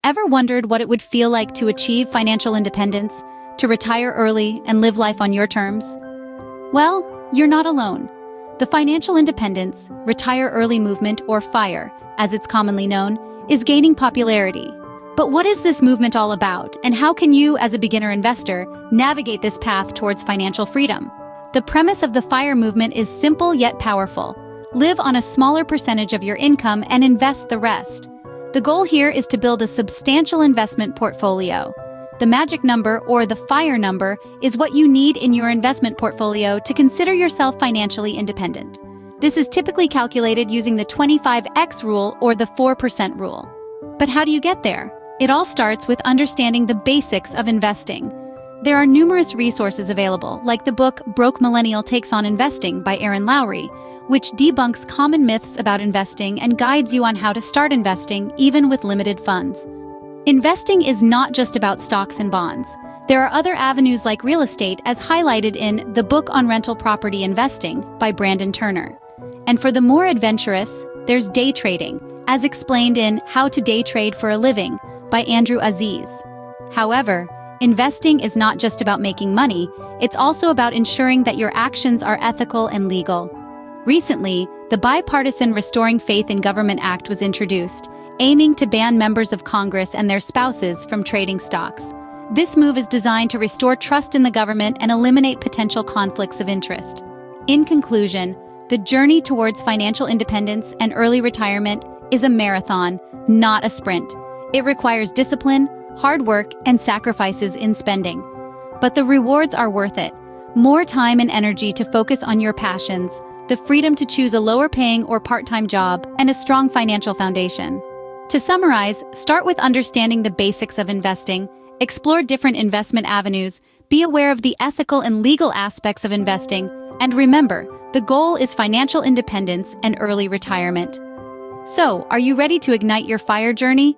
Ever wondered what it would feel like to achieve financial independence, to retire early and live life on your terms? Well, you're not alone. The financial independence, retire early movement, or FIRE, as it's commonly known, is gaining popularity. But what is this movement all about, and how can you, as a beginner investor, navigate this path towards financial freedom? The premise of the FIRE movement is simple yet powerful. Live on a smaller percentage of your income and invest the rest. The goal here is to build a substantial investment portfolio. The magic number, or the FIRE number, is what you need in your investment portfolio to consider yourself financially independent. This is typically calculated using the 25x rule or the 4% rule. But how do you get there? It all starts with understanding the basics of investing. There are numerous resources available, like the book Broke Millennial Takes on Investing by Aaron Lowry, which debunks common myths about investing and guides you on how to start investing even with limited funds. Investing is not just about stocks and bonds. There are other avenues like real estate, as highlighted in The Book on Rental Property Investing by Brandon Turner. And for the more adventurous, there's day trading, as explained in How to Day Trade for a Living by Andrew Aziz. However, investing is not just about making money, it's also about ensuring that your actions are ethical and legal. Recently, the bipartisan Restoring Faith in Government Act was introduced, aiming to ban members of Congress and their spouses from trading stocks. This move is designed to restore trust in the government and eliminate potential conflicts of interest. In conclusion, the journey towards financial independence and early retirement is a marathon, not a sprint. It requires discipline, hard work, and sacrifices in spending. But the rewards are worth it. More time and energy to focus on your passions, the freedom to choose a lower-paying or part-time job, and a strong financial foundation. To summarize, start with understanding the basics of investing, explore different investment avenues, be aware of the ethical and legal aspects of investing, and remember, the goal is financial independence and early retirement. So, are you ready to ignite your FIRE journey?